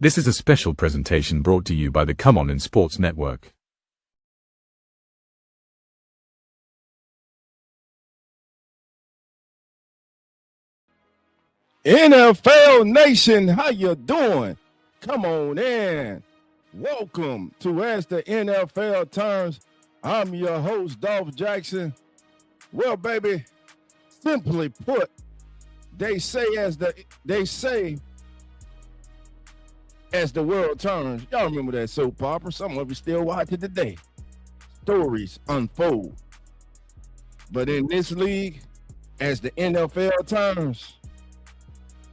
This is a special presentation brought to you by the Come On in Sports Network. NFL Nation, how you doing? Come on in. Welcome to As the NFL Turns. I'm your host, Dolph Jackson. Well, baby, simply put, they say as the world turns. Y'all remember that soap opera? Some of you still watch it today. Stories unfold. But in this league, as the NFL turns,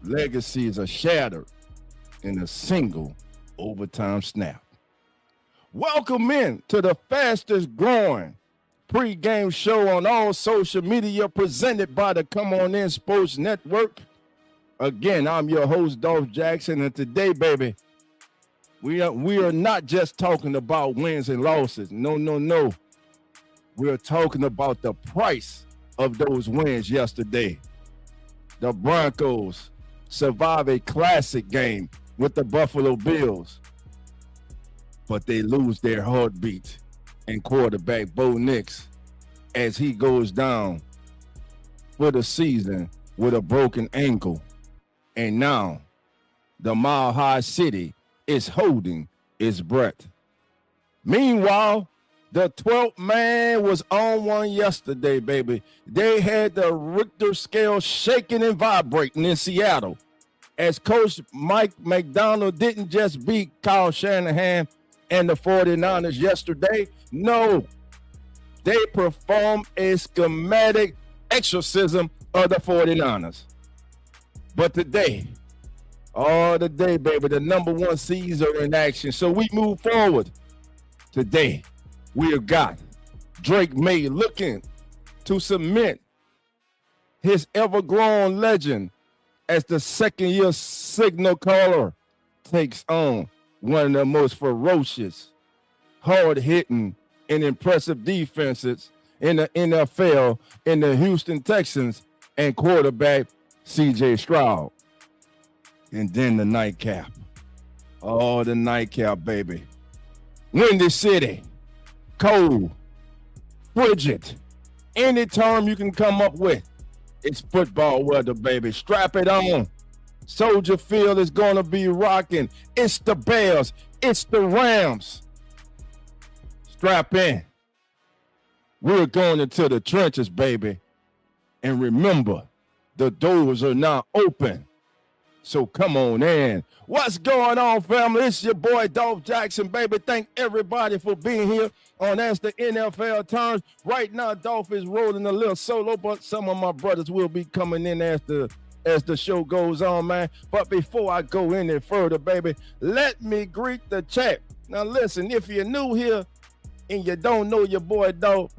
legacies are shattered in a single overtime snap. Welcome in to the fastest growing pregame show on all social media presented by the Come On In Sports Network. Again, I'm your host, Dolph Jackson, and today, baby, we are not just talking about wins and losses. No. We're talking about the price of those wins yesterday. The Broncos survive a classic game with the Buffalo Bills, but they lose their heartbeat and quarterback Bo Nix as he goes down for the season with a broken ankle. And now the Mile High City is holding its breath. Meanwhile, the 12th man was on one yesterday, baby. They had the Richter scale shaking and vibrating in Seattle as Coach Mike McDonald didn't just beat Kyle Shanahan and the 49ers yesterday. No, they performed a schematic exorcism of the 49ers. But today, baby, the number one seeds are in action. So we move forward. Today, we have got Drake May looking to cement his ever-growing legend as the second-year signal caller takes on one of the most ferocious, hard-hitting, and impressive defenses in the NFL in the Houston Texans and quarterback C.J. Stroud. And then the nightcap. Oh, the nightcap, baby. Windy City. Cold. Frigid. Any term you can come up with. It's football weather, baby. Strap it on. Soldier Field is going to be rocking. It's the Bears. It's the Rams. Strap in. We're going into the trenches, baby. And remember, the doors are now open. So come on in. What's going on, family? It's your boy, Dolph Jackson, baby. Thank everybody for being here on As the NFL Turns. Right now, Dolph is rolling a little solo, but some of my brothers will be coming in as the show goes on, man. But before I go any further, baby, let me greet the chat. Now, listen, if you're new here and you don't know your boy, Dolph,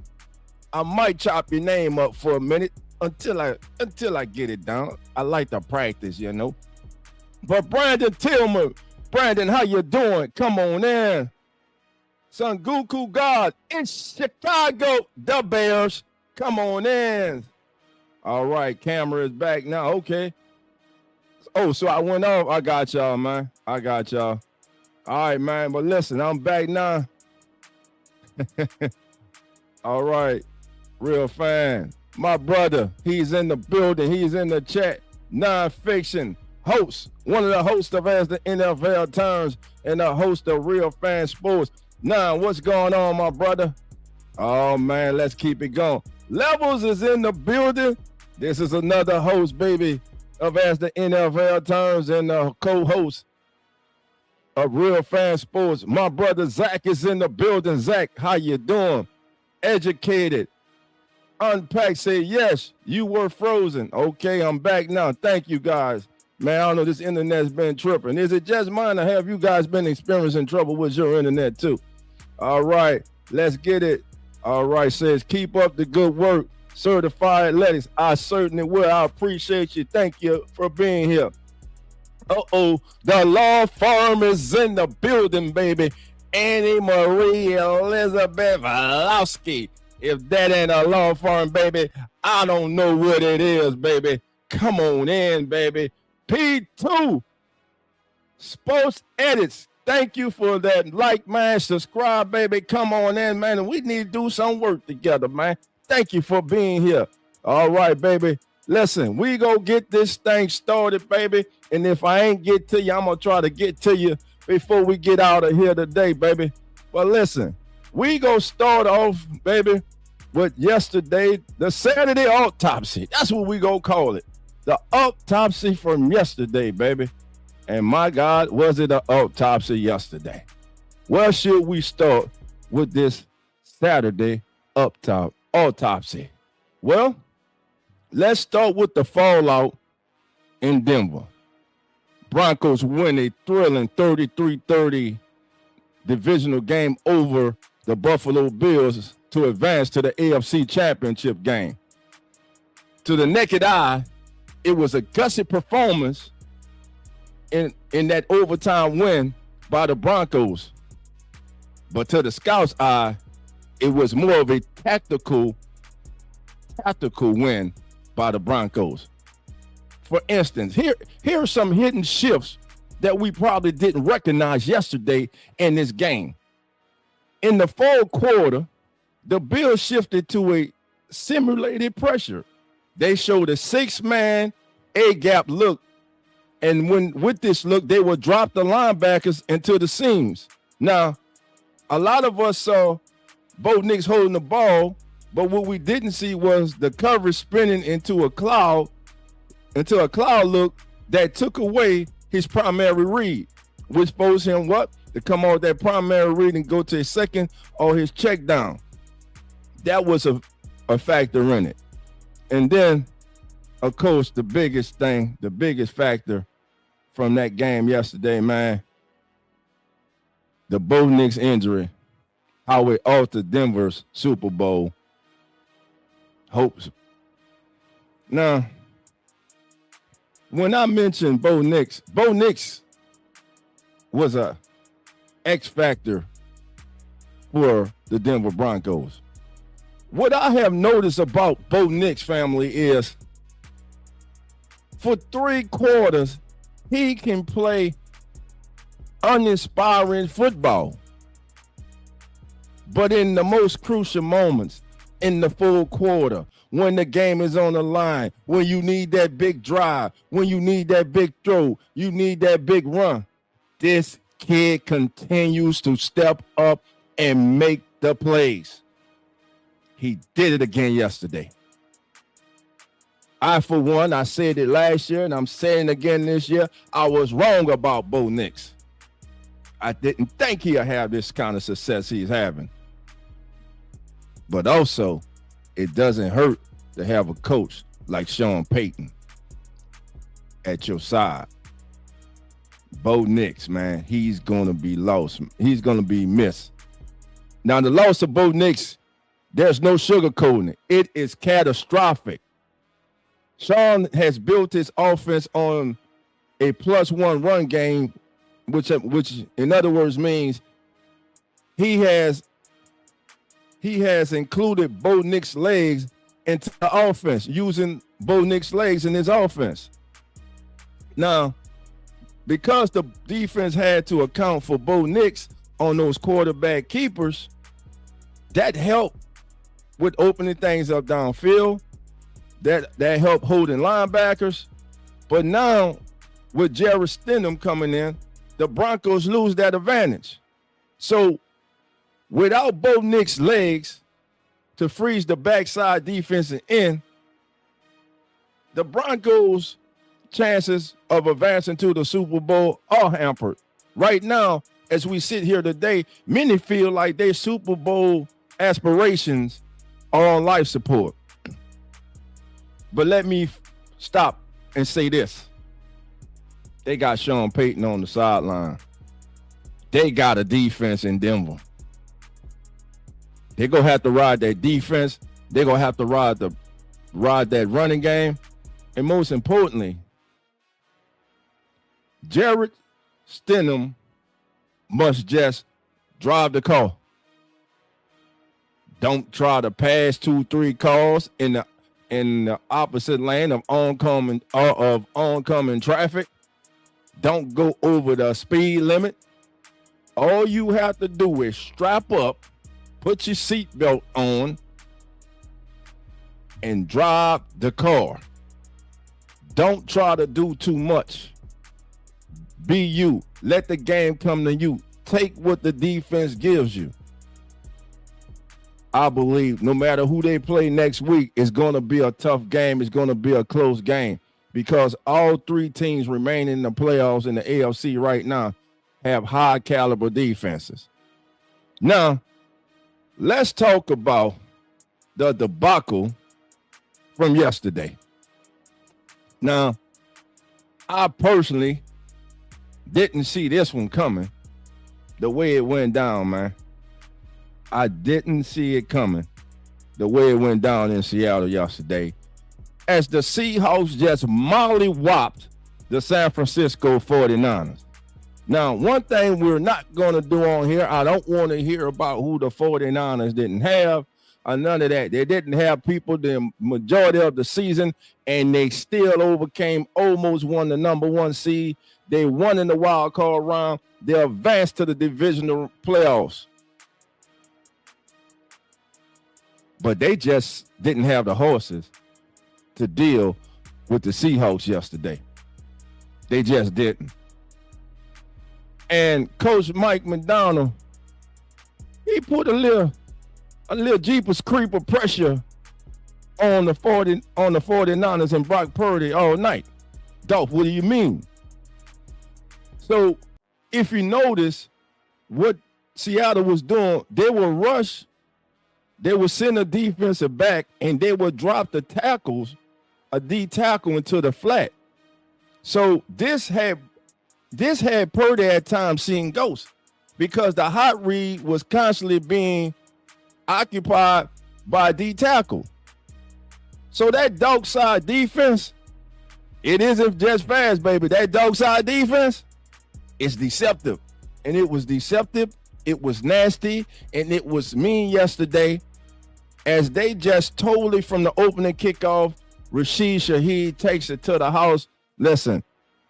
I might chop your name up for a minute until I get it down. I like to practice, you know. But Brandon Tillman, Brandon, how you doing? Come on in. Son Goku God in Chicago, the Bears. Come on in. All right, camera is back now. Okay. Oh, so I went off. I got y'all, man. I got y'all. All right, man. But listen, I'm back now. All right. Real fan. My brother, he's in the building. He's in the chat. Nonfiction host, one of the hosts of As the NFL Turns and the host of Real Fan Sports. Now, what's going on, my brother? Oh, man, let's keep it going. Levels is in the building. This is another host, baby, of As the NFL Turns and the co-host of Real Fan Sports. My brother Zach is in the building. Zach, how you doing? Educated. Unpack, say yes, you were frozen. Okay, I'm back now. Thank you, guys. Man, I don't know, this internet's been tripping. Is it just mine or have you guys been experiencing trouble with your internet too? All right, let's get it. All right, says keep up the good work. Certified Lettuce, I certainly will. I appreciate you. Thank you for being here. Uh-oh, the law firm is in the building, baby. Annie Marie Elizabeth Valowski. If that ain't a law firm, baby, I don't know what it is, baby. Come on in, baby. P2 Sports Edits. Thank you for that. Like, man, subscribe, baby. Come on in, man. And we need to do some work together, man. Thank you for being here. All right, baby. Listen, we go get this thing started, baby. And if I ain't get to you, I'm going to try to get to you before we get out of here today, baby. But listen, we go start off, baby, with yesterday, the Saturday autopsy. That's what we go call it. The autopsy from yesterday, baby. And my God, was it an autopsy yesterday? Where should we start with this Saturday autopsy? Well, let's start with the fallout in Denver. Broncos win a thrilling 33-30 divisional game over the Buffalo Bills to advance to the AFC Championship game. To the naked eye, it was a gusset performance in that overtime win by the Broncos. But to the scout's eye, it was more of a tactical win by the Broncos. For instance, here are some hidden shifts that we probably didn't recognize yesterday in this game. In the fourth quarter, the Bills shifted to a simulated pressure. They showed a 6-man A-gap look, and with this look, they would drop the linebackers into the seams. Now, a lot of us saw Bo Nix holding the ball, but what we didn't see was the coverage spinning into a cloud look that took away his primary read, which forced him to come off that primary read and go to his second or his check down. That was a factor in it. And then, of course, the biggest factor from that game yesterday, man, the Bo Nix injury, how it altered Denver's Super Bowl hopes. Now, when I mentioned Bo Nix was a X factor for the Denver Broncos. What I have noticed about Bo Nix, family, is for 3 quarters, he can play uninspiring football. But in the most crucial moments, in the fourth quarter, when the game is on the line, when you need that big drive, when you need that big throw, you need that big run, this kid continues to step up and make the plays. He did it again yesterday. I said it last year, and I'm saying it again this year. I was wrong about Bo Nix. I didn't think he'd have this kind of success he's having. But also, it doesn't hurt to have a coach like Sean Payton at your side. Bo Nix, man, he's going to be lost. He's going to be missed. Now, the loss of Bo Nix, there's no sugarcoating it. It is catastrophic. Sean has built his offense on a +1 run game, which in other words means he has included Bo Nix legs into the offense, using Bo Nix legs in his offense. Now, because the defense had to account for Bo Nix on those quarterback keepers, that helped with opening things up downfield. That helped holding linebackers. But now, with Jarrett Stidham coming in, the Broncos lose that advantage. So, without Bo Nix legs to freeze the backside defensive end, the Broncos' chances of advancing to the Super Bowl are hampered. Right now, as we sit here today, many feel like their Super Bowl aspirations are on life support. But let me stop and say this. They got Sean Payton on the sideline. They got a defense in Denver. They're going to have to ride that defense. They're going to have to ride that running game. And most importantly, Jarrett Stidham must just drive the car. Don't try to pass 2-3 cars in the opposite lane of oncoming traffic. don't go over the speed limit. All you have to do is strap up, put your seatbelt on, and drive the car. Don't try to do too much. Be you. Let the game come to you. Take what the defense gives you. I believe no matter who they play next week, it's going to be a tough game. It's going to be a close game because all three teams remaining in the playoffs in the AFC right now have high caliber defenses. Now, let's talk about the debacle from yesterday. Now, I personally didn't see this one coming the way it went down, man. I didn't see it coming the way it went down in Seattle yesterday as the Seahawks just mollywopped the San Francisco 49ers. Now, one thing we're not going to do on here, I don't want to hear about who the 49ers didn't have or none of that. They didn't have people the majority of the season, and they still overcame, almost won the number one seed. They won in the wild card round. They advanced to the divisional playoffs. But they just didn't have the horses to deal with the Seahawks yesterday. They just didn't. And Coach Mike McDonald, he put a little Jeepers creeper pressure on the 49ers and Brock Purdy all night. Dolph, what do you mean? So if you notice what Seattle was doing, they will rush. They would send a defensive back and they would drop the tackles, a D tackle into the flat. So this had Purdy at times seeing ghosts because the hot read was constantly being occupied by D tackle. So that dog side defense, it isn't just fast, baby. That dog side defense is deceptive. And it was deceptive. It was nasty, and it was mean yesterday as they just totally from the opening kickoff, Rashid Shaheed takes it to the house. Listen,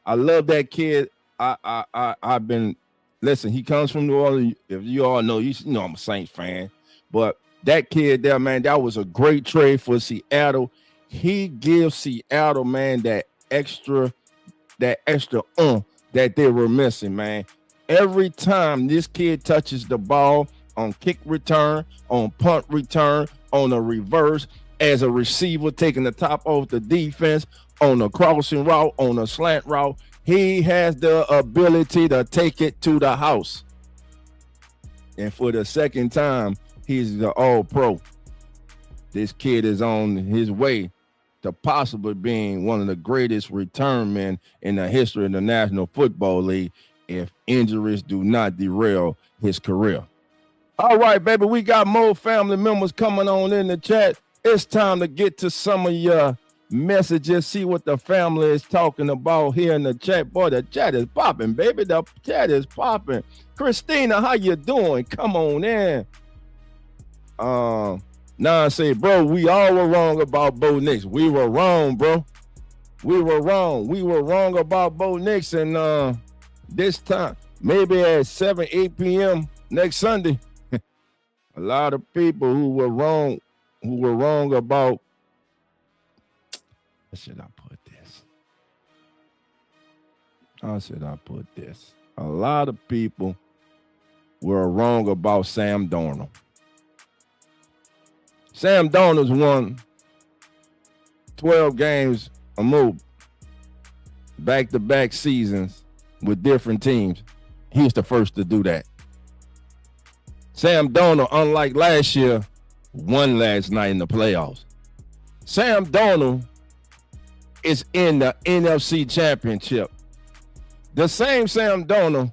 I love that kid. I've been, listen, he comes from New Orleans. If you all know, you know I'm a Saints fan, but that kid there, man, that was a great trade for Seattle. He gives Seattle, man, that extra that they were missing, man. Every time this kid touches the ball on kick return, on punt return, on a reverse, as a receiver taking the top off the defense, on a crossing route, on a slant route, he has the ability to take it to the house. And for the second time, he's the all-pro. This kid is on his way to possibly being one of the greatest return men in the history of the National Football League if injuries do not derail his career. All right, baby, we got more family members coming on in the chat. It's time to get to some of your messages, see what the family is talking about here in the chat. Boy, the chat is popping, baby. The chat is popping. Christina, how you doing? Come on in. Nah, say, bro, we all were wrong about Bo Nix. We were wrong, bro. We were wrong. We were wrong about Bo Nix. And this time, maybe at 8 p.m. next Sunday, a lot of people who were wrong about, how should I put this? How should I put this? A lot of people were wrong about Sam Darnold. Sam Darnold's won 12 games or more, back-to-back seasons with different teams. He's the first to do that. Sam Darnold, unlike last year, won last night in the playoffs. Sam Darnold is in the NFC Championship. The same Sam Darnold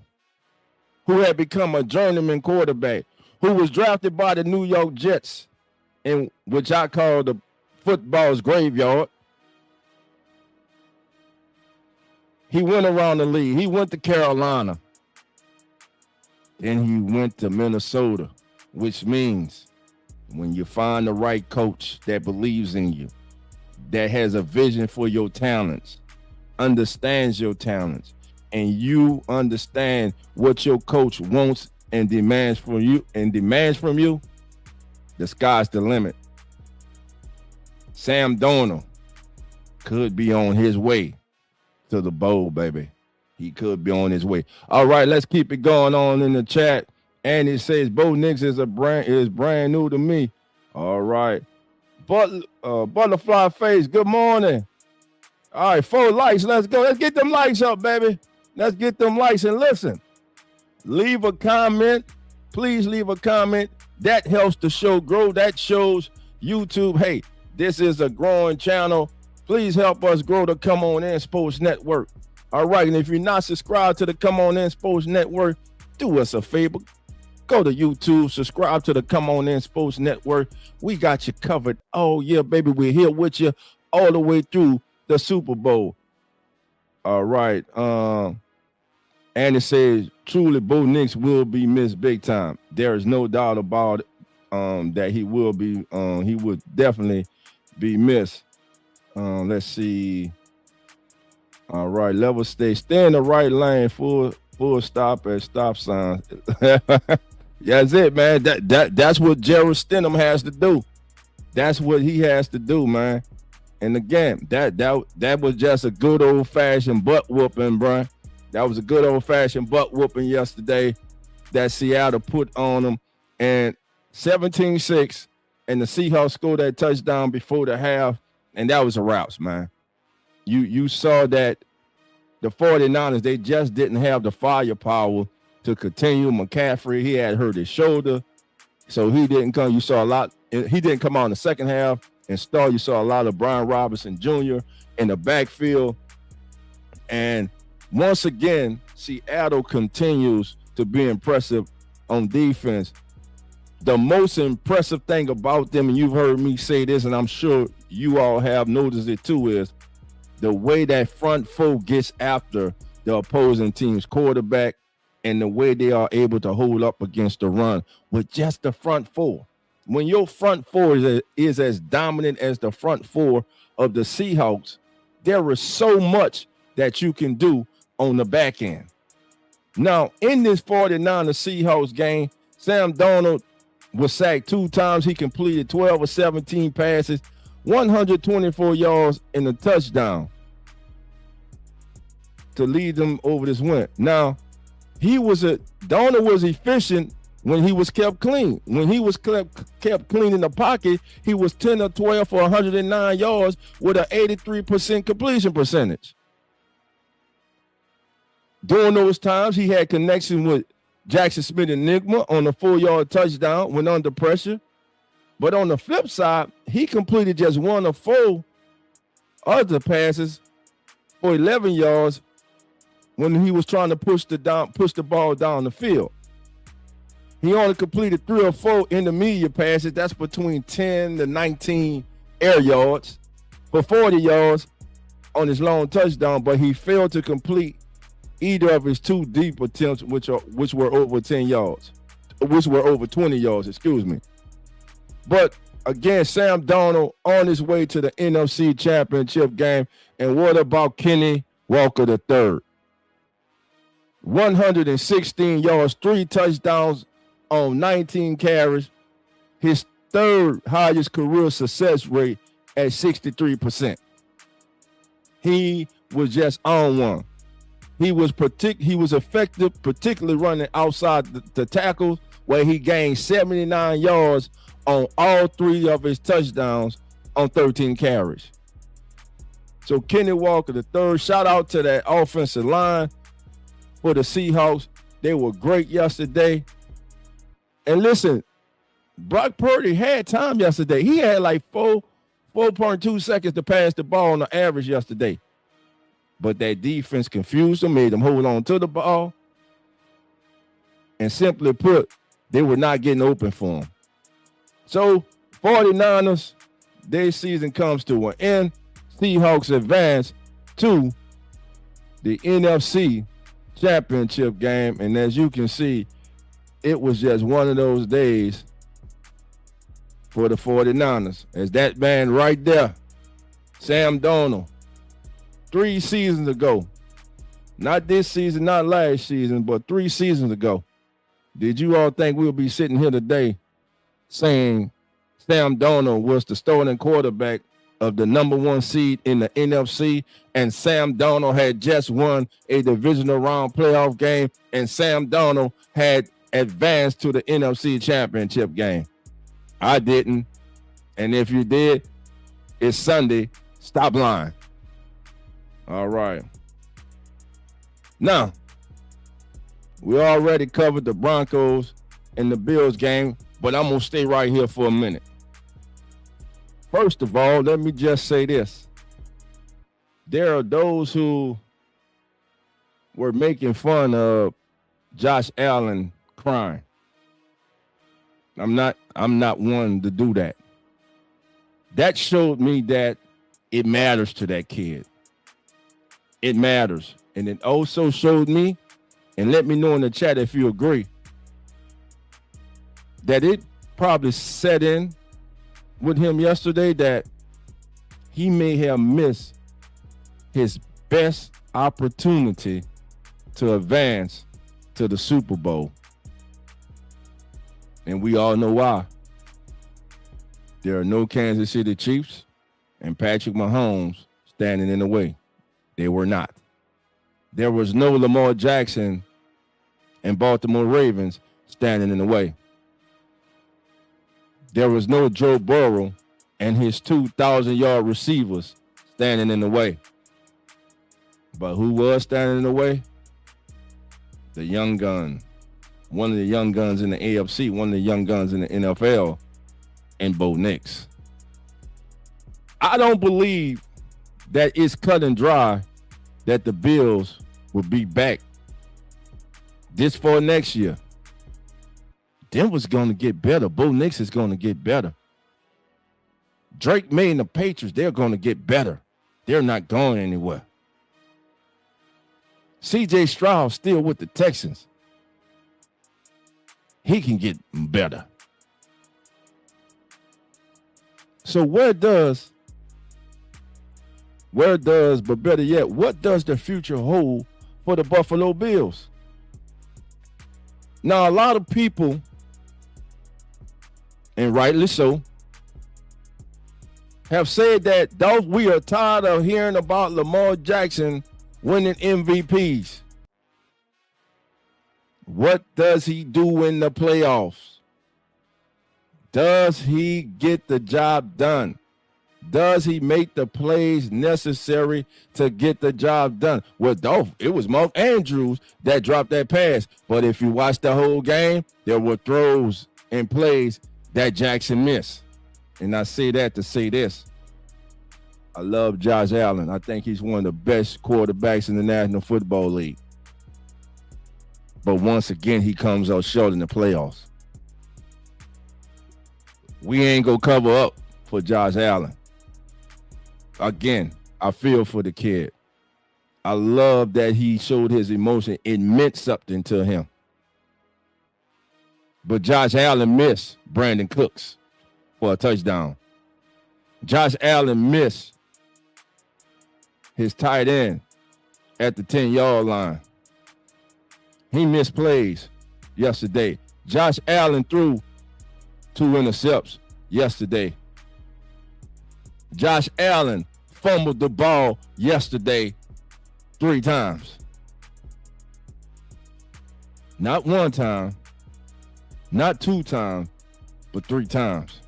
who had become a journeyman quarterback, who was drafted by the New York Jets, in which I call the football's graveyard. He went around the league. He went to Carolina. Then he went to Minnesota, which means when you find the right coach that believes in you, that has a vision for your talents, understands your talents, and you understand what your coach wants and demands from you, the sky's the limit. Sam Darnold could be on his way to the bowl, baby. He could be on his way. All right, let's keep it going on in the chat. And it says Bo Nix is brand new to me. All right. Butterfly Face, good morning. All right, 4 likes. Let's go. Let's get them likes up, baby. Let's get them likes. And listen, leave a comment. Please leave a comment. That helps the show grow. That shows YouTube, hey, this is a growing channel. Please help us grow the Come On In Sports Network. All right, and if you're not subscribed to the Come On In Sports Network, do us a favor. Go to YouTube, subscribe to the Come On In Sports Network. We got you covered. Oh, yeah, baby, we're here with you all the way through the Super Bowl. All right. And it says, truly, Bo Nix will be missed big time. There is no doubt about it, that he will be. He would definitely be missed. Let's see. All right, level stay in the right lane, full stop at stop sign. That's it, man. That's what Gerald Stenham has to do. That's what he has to do, man. And again, that was just a good old-fashioned butt whooping, bro. That was a good old-fashioned butt whooping yesterday that Seattle put on them. And 17-6, and the Seahawks scored that touchdown before the half, and that was a wraps, man. You saw that the 49ers, they just didn't have the firepower to continue. McCaffrey, he had hurt his shoulder, so he didn't come. You saw a lot. He didn't come out in the second half and start. You saw a lot of Brian Robinson Jr. in the backfield. And once again, Seattle continues to be impressive on defense. The most impressive thing about them, and you've heard me say this, and I'm sure you all have noticed it too, is the way that front four gets after the opposing team's quarterback and the way they are able to hold up against the run with just the front four. When your front four is as dominant as the front four of the Seahawks, there is so much that you can do on the back end. Now, in this 49 Seahawks game, Sam Darnold was sacked 2 times. He completed 12 of 17 passes, 124 yards and a touchdown to lead them over this win. Now, Darnold was efficient when he was kept clean. When he was kept clean in the pocket, he was 10 of 12 for 109 yards with an 83% completion percentage. During those times, he had connection with Jackson Smith-Njigba on a 4-yard touchdown when under pressure. But on the flip side, he completed just 1 of 4 other passes for 11 yards when he was trying to push the ball down the field. He only completed 3 or 4 intermediate passes. That's between 10 to 19 air yards for 40 yards on his long touchdown, but he failed to complete either of his 2 deep attempts, which were over 10 yards, which were over 20 yards, excuse me. But again, Sam Darnold on his way to the NFC Championship game. And what about Kenny Walker III? 116 yards, 3 touchdowns on 19 carries. His 3rd highest career success rate at 63%. He was just on one. He was effective, particularly running outside the tackles, where he gained 79 yards on all 3 of his touchdowns on 13 carries. So Kenny Walker III, shout out to that offensive line for the Seahawks. They were great yesterday. And listen, Brock Purdy had time yesterday. He had like 4.2 seconds to pass the ball on the average yesterday. But that defense confused them, made them hold on to the ball. And simply put, they were not getting open for him. So 49ers, their season comes to an end. Seahawks advance to the NFC Championship game. And as you can see, it was just one of those days for the 49ers. As that man right there, Sam Darnold, 3 seasons ago, Not this season, not last season, but 3 seasons ago. Did you all think we'll be sitting here today saying Sam Darnold was the starting quarterback of the number 1 seed in the NFC, and Sam Darnold had just won a divisional round playoff game, and Sam Darnold had advanced to the NFC championship game? I didn't. And if you did, it's Sunday. Stop lying. All right. Now, we already covered the Broncos and the Bills game, but I'm going to stay right here for a minute. First of all, let me just say this. There are those who were making fun of Josh Allen crying. I'm not one to do that. That showed me that it matters to that kid. It matters. And it also showed me, and let me know in the chat if you agree, that it probably set in with him yesterday that he may have missed his best opportunity to advance to the Super Bowl. And we all know why. There are no Kansas City Chiefs and Patrick Mahomes standing in the way. They were not. There was no Lamar Jackson and Baltimore Ravens standing in the way. There was no Joe Burrow and his 2,000-yard receivers standing in the way. But who was standing in the way? The young gun. One of the young guns in the AFC, one of the young guns in the NFL, and Bo Nix. I don't believe that it's cut and dry that the Bills will be back this for next year. Denver's going to get better. Bo Nix is going to get better. Drake May and the Patriots, they're going to get better. They're not going anywhere. C.J. Stroud still with the Texans. He can get better. So but better yet, what does the future hold for the Buffalo Bills? Now, a lot of people, and rightly so, have said that we are tired of hearing about Lamar Jackson winning MVPs. What does he do in the playoffs? Does he get the job done? Does he make the plays necessary to get the job done? Well, it was Mark Andrews that dropped that pass. But if you watch the whole game, there were throws and plays that Jackson missed. And I say that to say this. I love Josh Allen. I think he's one of the best quarterbacks in the National Football League. But once again, he comes out short in the playoffs. We ain't going to cover up for Josh Allen. Again, I feel for the kid. I love that he showed his emotion. It meant something to him. But Josh Allen missed Brandon Cooks for a touchdown. Josh Allen missed his tight end at the 10-yard line. He missed plays yesterday. Josh Allen threw 2 intercepts yesterday. Josh Allen fumbled the ball yesterday 3 times. Not 1 time, not 2 times, but 3 times.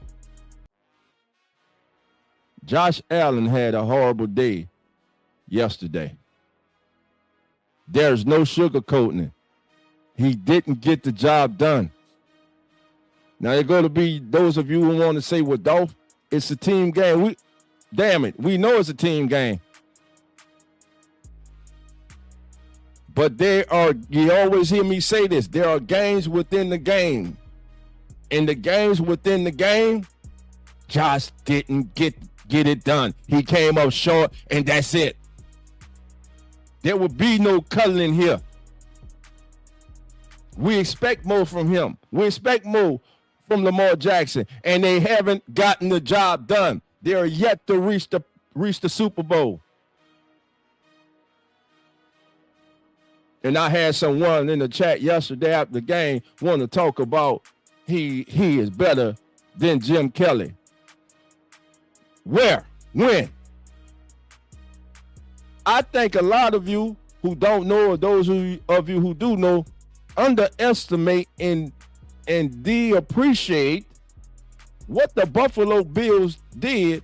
Josh Allen had a horrible day yesterday. There's no sugarcoating it. He didn't get the job done. Now, there are going to be those of you who want to say, well, Dolph, it's a team game. Damn it, we know it's a team game. But you always hear me say this, there are games within the game. In the games within the game, Josh didn't get it done. He came up short, and that's it. There will be no cuddling here. We expect more from him. We expect more from Lamar Jackson, and they haven't gotten the job done. They are yet to reach the Super Bowl. And I had someone in the chat yesterday after the game want to talk about he is better than Jim Kelly. Where? When? I think a lot of you who don't know, or those of you who do know, underestimate and de-appreciate what the Buffalo Bills did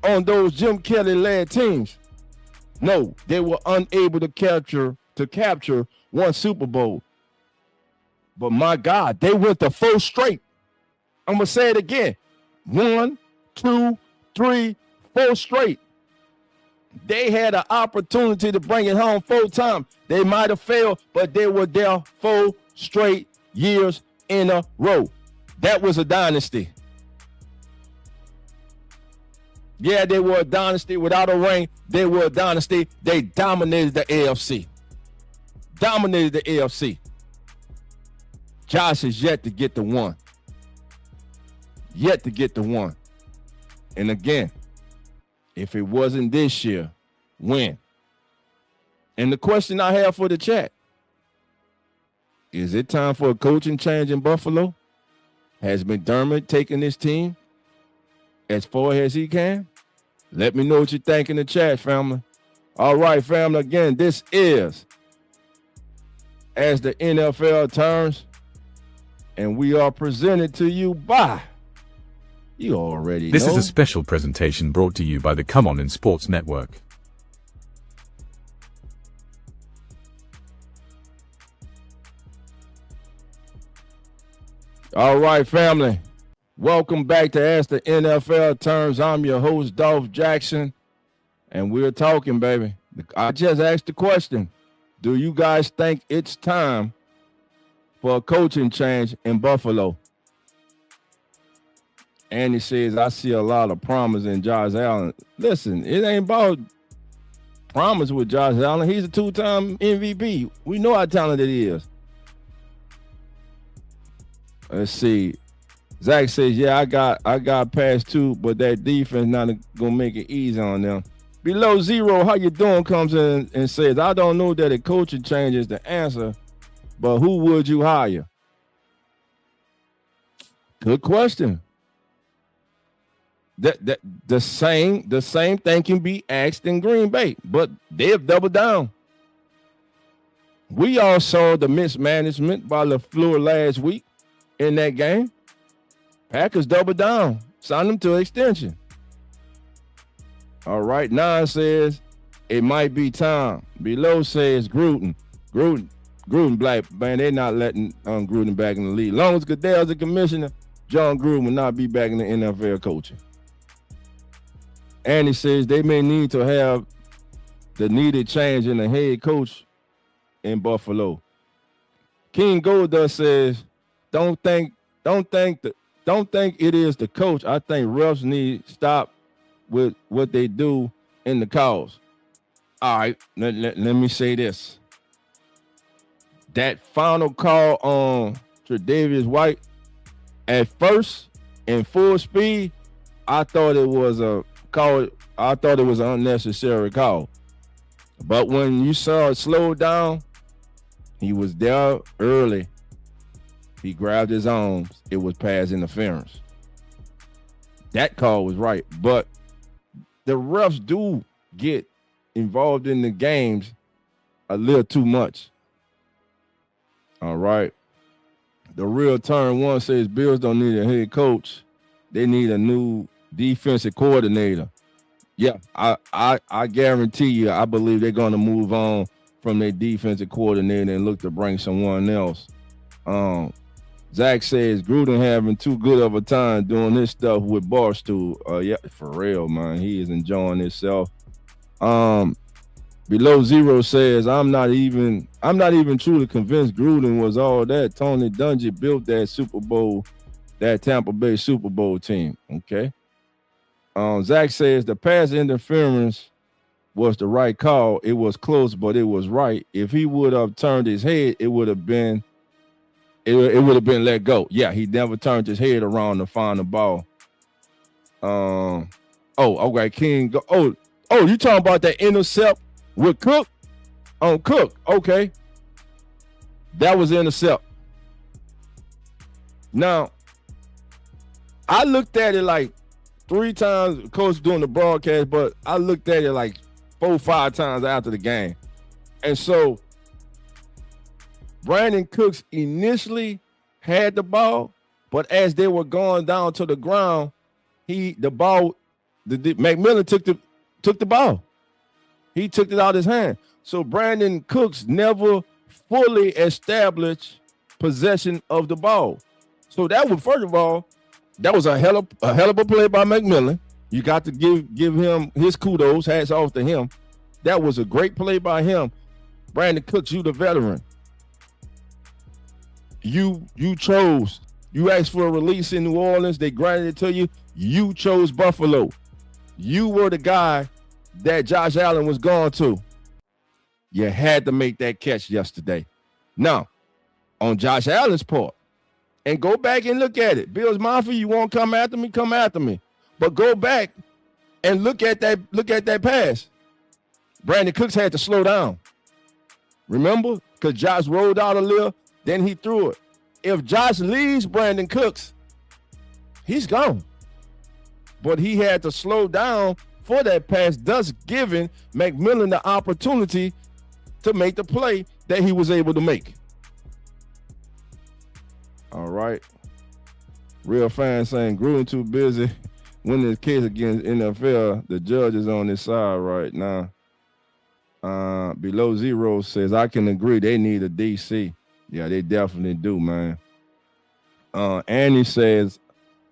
on those Jim Kelly-led teams. No, they were unable to capture one Super Bowl. But my God, they went to 4 straight. I'm gonna say it again. 1, 2, 3, 4 straight. They had an opportunity to bring it home 4 times. They might have failed, but they were there 4 straight years in a row. That was a dynasty. Yeah, they were a dynasty without a ring. They were a dynasty. They dominated the AFC. Dominated the AFC. Josh is yet to get the one. Yet to get the one. And again, if it wasn't this year, when? And the question I have for the chat, is it time for a coaching change in Buffalo? Has McDermott taken this team as far as he can? Let me know what you think in the chat, family. All right, family. Again, this is As the NFL Turns, and we are presented to you by, you already know. This is a special presentation brought to you by the Come On in Sports Network. All right, family. Welcome back to As the NFL Turns. I'm your host, Dolph Jackson, and we're talking, baby. I just asked the question, do you guys think it's time for a coaching change in Buffalo? Andy says, I see a lot of promise in Josh Allen. Listen, it ain't about promise with Josh Allen. He's a 2-time MVP. We know how talented he is. Let's see. Zach says, yeah, I got past 2, but that defense not gonna make it easy on them. Below Zero, how you doing, comes in and says, I don't know that a coaching change is the answer, but who would you hire? Good question. The same thing can be asked in Green Bay, but they have doubled down. We all saw the mismanagement by LaFleur last week in that game. Packers doubled down, signed them to extension. All right, 9 says it might be time. Below says Gruden black, man, they're not letting Gruden back in the league. As long as Goodell's the commissioner, John Gruden will not be back in the NFL coaching. And he says they may need to have the needed change in the head coach in Buffalo. King Goldust says, don't think it is the coach. I think refs need to stop with what they do in the calls. All right, let me say this. That final call on Tre'Davious White, at first, in full speed, I thought it was a call. I thought it was an unnecessary call. But when you saw it slow down, he was there early. He grabbed his arms. It was pass interference. That call was right. But the refs do get involved in the games a little too much. All right. The real turn one says Bills don't need a head coach. They need a new defensive coordinator. Yeah, I guarantee you, I believe they're going to move on from their defensive coordinator and look to bring someone else. Zach says Gruden having too good of a time doing this stuff with Barstool. Yeah, for real, man. He is enjoying himself. Below Zero says, I'm not even truly convinced Gruden was all that. Tony Dungy built that Tampa Bay Super Bowl team. Okay. Zach says the pass interference was the right call. It was close, but it was right. If he would have turned his head, it would have been let go. Yeah, he never turned his head around to find the ball. Okay, King. You talking about that intercept with Cook? On Cook, okay. That was intercept. Now, I looked at it like 3 times, coach doing the broadcast, but I looked at it like 4, 5 times after the game. And so Brandon Cooks initially had the ball, but as they were going down to the ground, McMillan took the ball. He took it out of his hand. So Brandon Cooks never fully established possession of the ball. So that was, first of all, that was a hell of a play by McMillan. You got to give him his kudos. Hats off to him. That was a great play by him. Brandon Cooks, you the veteran. You chose. You asked for a release in New Orleans. They granted it to you. You chose Buffalo. You were the guy that Josh Allen was going to. You had to make that catch yesterday. Now, on Josh Allen's part, and go back and look at it. Bills Mafia, you won't come after me? Come after me. But go back and look at that pass. Brandon Cooks had to slow down. Remember? Because Josh rolled out a little, then he threw it. If Josh leaves Brandon Cooks, he's gone. But he had to slow down for that pass, thus giving McMillan the opportunity to make the play that he was able to make. All right. Real fans saying Gruden too busy winning his case against NFL. The judge is on his side right now. Below Zero says, I can agree. They need a DC. Yeah, they definitely do, man. Annie says,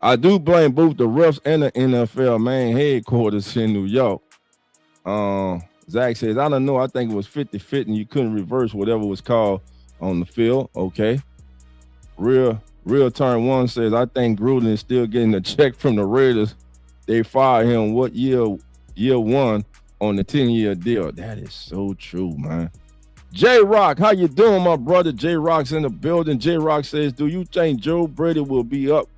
I do blame both the refs and the NFL main headquarters in New York. Zach says, I don't know. I think it was 50-50 and you couldn't reverse whatever was called on the field. Okay. Real Turn One says, I think Gruden is still getting a check from the Raiders. They fired him what year 1 on the 10-year deal. That is so true, man. J-Rock, how you doing, my brother? J-Rock's in the building. J-Rock says, do you think Joe Brady will be up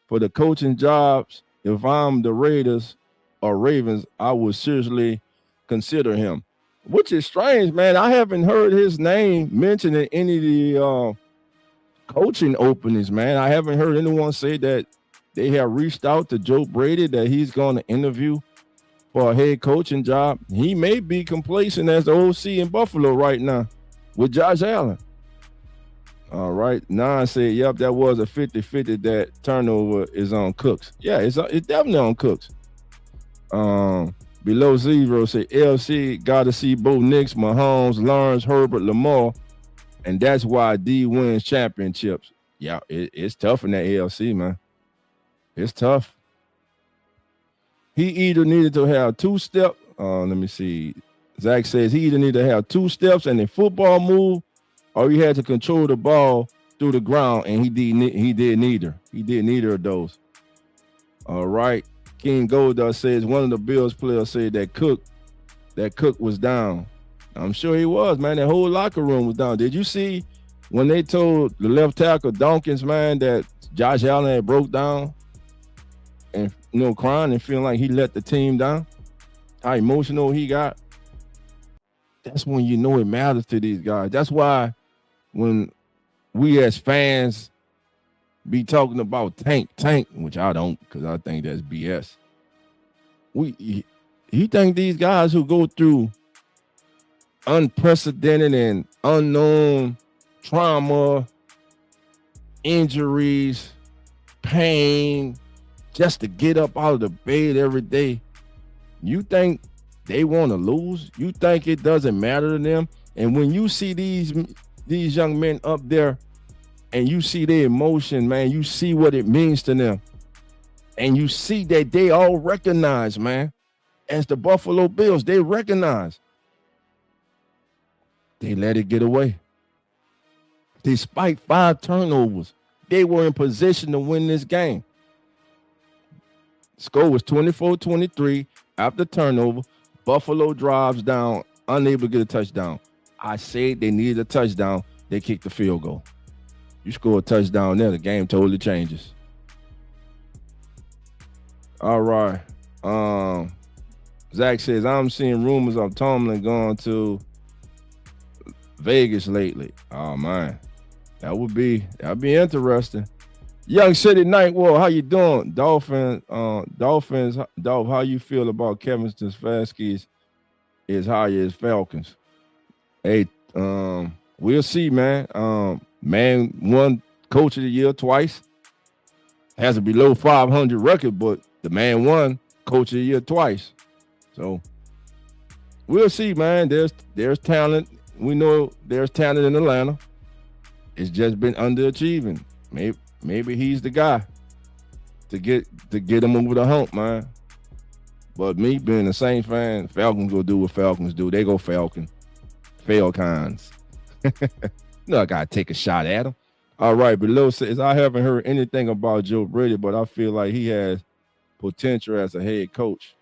for the coaching jobs? If I'm the Raiders or Ravens, I would seriously consider him. Which is strange, man. I haven't heard his name mentioned in any of the coaching openings, man. I haven't heard anyone say that they have reached out to Joe Brady, that he's going to interview for a head coaching job. He may be complacent as the OC in Buffalo right now with Josh Allen. All right. Nan said, yep, that was a 50-50. That turnover is on Cooks. Yeah, it's definitely on Cooks. Below Zero said, LC got to see Bo Nix, Mahomes, Lawrence, Herbert, Lamar, and that's why D wins championships. Yeah, it's tough in that ALC, man. It's tough. He either needed to have 2 steps. Let me see. Zach says he either needed to have 2 steps and a football move, or he had to control the ball through the ground, and he did neither. He did neither of those. All right. King Goldust says one of the Bills players said that Cook was down. I'm sure he was, man. That whole locker room was down. Did you see when they told the left tackle Dawkins, man, that Josh Allen had broke down and crying and feeling like he let the team down? How emotional he got? That's when you know it matters to these guys. That's why when we as fans be talking about tank, which I don't, because I think that's BS. You think these guys who go through unprecedented and unknown trauma, injuries, pain, just to get up out of the bed every day, you think they want to lose? You think it doesn't matter to them? And when you see these young men up there and you see their emotion, man, you see what it means to them. And you see that they all recognize, man, as the Buffalo Bills, they recognize. They let it get away. Despite 5 turnovers, they were in position to win this game. Score was 24-23 after turnover. Buffalo drives down, unable to get a touchdown. I said they needed a touchdown. They kicked the field goal. You score a touchdown there, the game totally changes. All right. Zach says, I'm seeing rumors of Tomlin going to Vegas lately. Oh man, that'd be interesting. Young City Night War, how you doing? Dolphins, Dolph, how you feel about Kevin Stefanski's is higher as Falcons? Hey, we'll see, man. Man won Coach of the Year twice. Has a below 500 record, but the man won Coach of the Year twice. So we'll see, man. There's talent. We know there's talent in Atlanta. It's just been underachieving. Maybe he's the guy to get him over the hump, man. But me being a Saints fan, Falcons go do what Falcons do. They go Falcons. No, I gotta take a shot at him. All right, below says I haven't heard anything about Joe Brady, but I feel like he has potential as a head coach.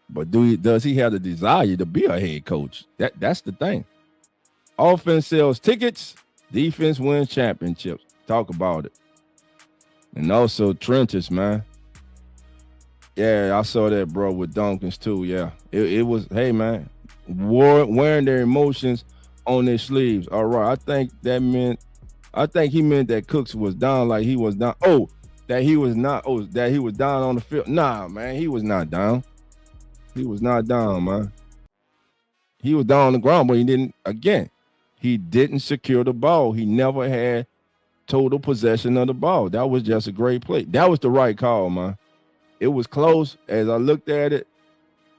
But does he have the desire to be a head coach? That's the thing. Offense sells tickets, defense wins championships. Talk about it. And also trenches, man. Yeah, I saw that, bro, with Dunkins too. Yeah, it was. Hey, man, wearing their emotions on their sleeves. All right, I think he meant that Cooks was down, like he was down. Oh, that he was not. Oh, that he was down on the field. Nah, man, he was not down. He was not down, man. He was down on the ground, but he didn't secure the ball. He never had total possession of the ball. That was just a great play. That was the right call, man. It was close as I looked at it,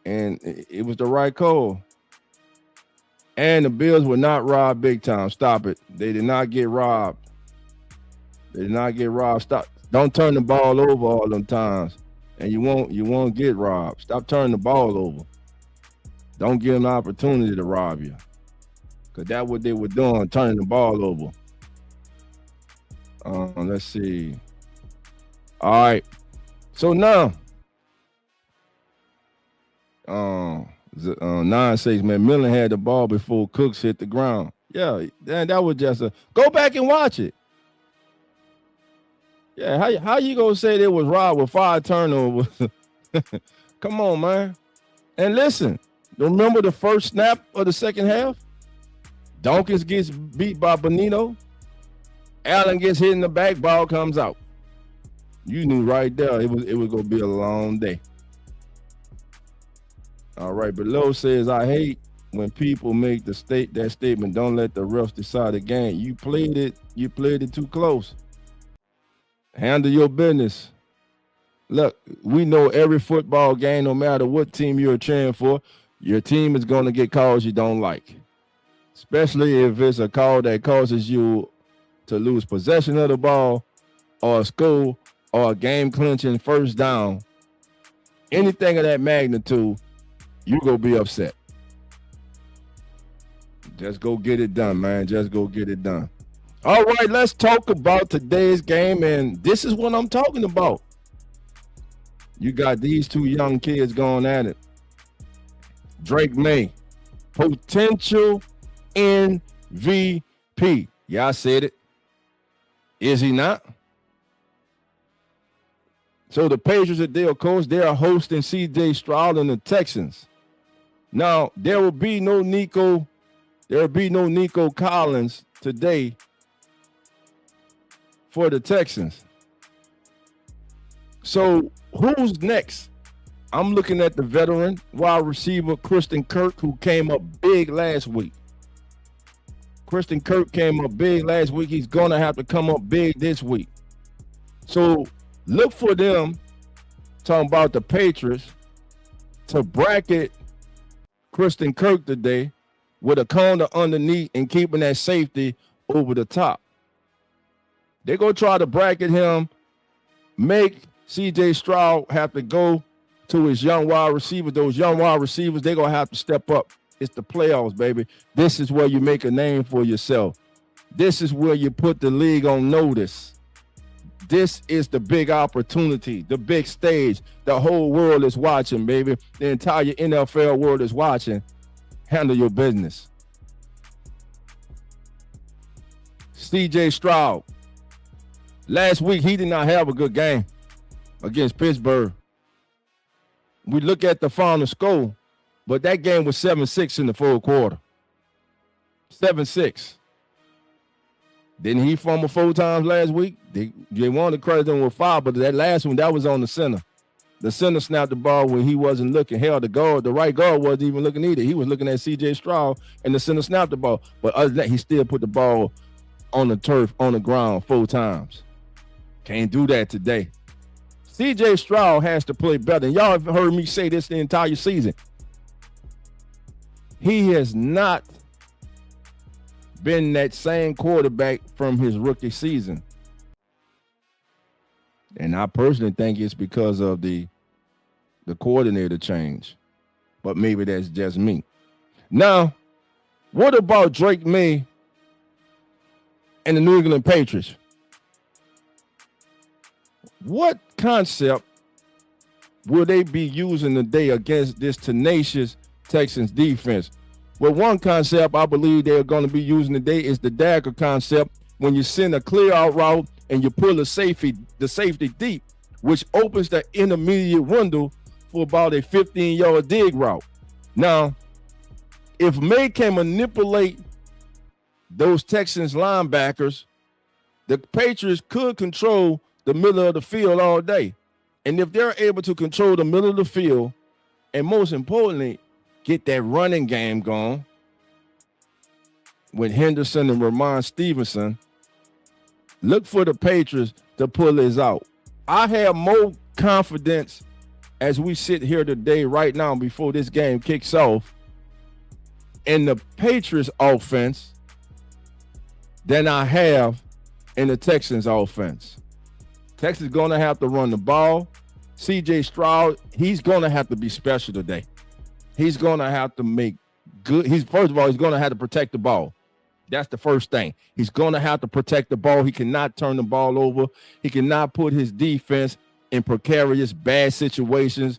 and it was the right call. And the Bills were not robbed big time. Stop it. They did not get robbed. Stop. Don't turn the ball over all them times, and you won't get robbed. Stop turning the ball over. Don't give them an opportunity to rob you, because that's what they were doing, turning the ball over. Let's see. All right. So now, 9-6, man, Millen had the ball before Cooks hit the ground. Yeah, that was just go back and watch it. Yeah, how you gonna say they was robbed with 5 turnovers? Come on, man. And listen, remember the first snap of the second half? Dawkins gets beat by Benito. Allen gets hit in the back, ball comes out. You knew right there it was gonna be a long day. All right, below says I hate when people make that statement. Don't let the refs decide the game. You played it too close. Handle your business. Look, we know every football game, no matter what team you're cheering for, your team is gonna get calls you don't like. Especially if it's a call that causes you to lose possession of the ball or a score or a game clinching first down. Anything of that magnitude, you're going to be upset. Just go get it done, man. Just go get it done. All right, let's talk about today's game, and this is what I'm talking about. You got these two young kids going at it. Drake May, potential MVP. Yeah, I said it. Is he not? So the Patriots at their coach, they are hosting C.J. Stroud and the Texans. Now, there will be no Nico Collins today for the Texans. So who's next? I'm looking at the veteran wide receiver, Christian Kirk, who came up big last week. Christian Kirk came up big last week. He's going to have to come up big this week. So look for them, talking about the Patriots, to bracket Christian Kirk today with a corner underneath and keeping that safety over the top. They're going to try to bracket him, make C.J. Stroud have to go to his young wide receivers. Those young wide receivers, they're going to have to step up. It's the playoffs, baby. This is where you make a name for yourself. This is where you put the league on notice. This is the big opportunity, the big stage. The whole world is watching, baby. The entire NFL world is watching. Handle your business. C.J. Stroud. Last week, he did not have a good game against Pittsburgh. We look at the final score, but that game was 7-6 in the fourth quarter. 7-6. Didn't he fumble 4 times last week? They wanted to credit him with 5, but that last one, that was on the center. The center snapped the ball when he wasn't looking. Hell, the right guard wasn't even looking either. He was looking at C.J. Stroud, and the center snapped the ball. But other than that, he still put the ball on the turf, on the ground 4 times. Can't do that today. C.J. Stroud has to play better. And y'all have heard me say this the entire season. He has not been that same quarterback from his rookie season. And I personally think it's because of the coordinator change. But maybe that's just me. Now, what about Drake May and the New England Patriots? What concept will they be using today against this tenacious Texans defense? Well, one concept I believe they're going to be using today is the dagger concept. When you send a clear out route and you pull the safety deep, which opens the intermediate window for about a 15-yard dig route. Now, if May can manipulate those Texans linebackers, the Patriots could control the middle of the field all day. And if they're able to control the middle of the field, and most importantly, get that running game going with Henderson and Ramon Stevenson, look for the Patriots to pull this out. I have more confidence as we sit here today, right now, before this game kicks off, in the Patriots offense than I have in the Texans offense. Texas going to have to run the ball. C.J. Stroud, he's going to have to be special today. He's going to have to make good. First of all, he's going to have to protect the ball. That's the first thing. He's going to have to protect the ball. He cannot turn the ball over. He cannot put his defense in precarious, bad situations,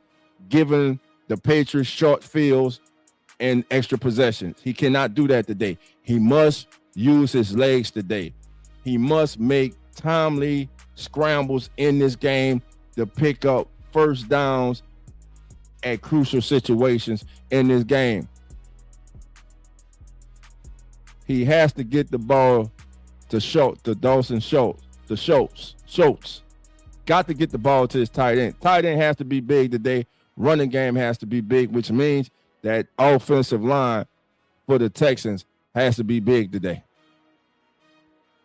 giving the Patriots short fields and extra possessions. He cannot do that today. He must use his legs today. He must make timely scrambles in this game to pick up first downs at crucial situations in this game. He has to get the ball to Dawson Schultz. Got to get the ball to his tight end. Tight end has to be big today. Running game has to be big, which means that offensive line for the Texans has to be big today.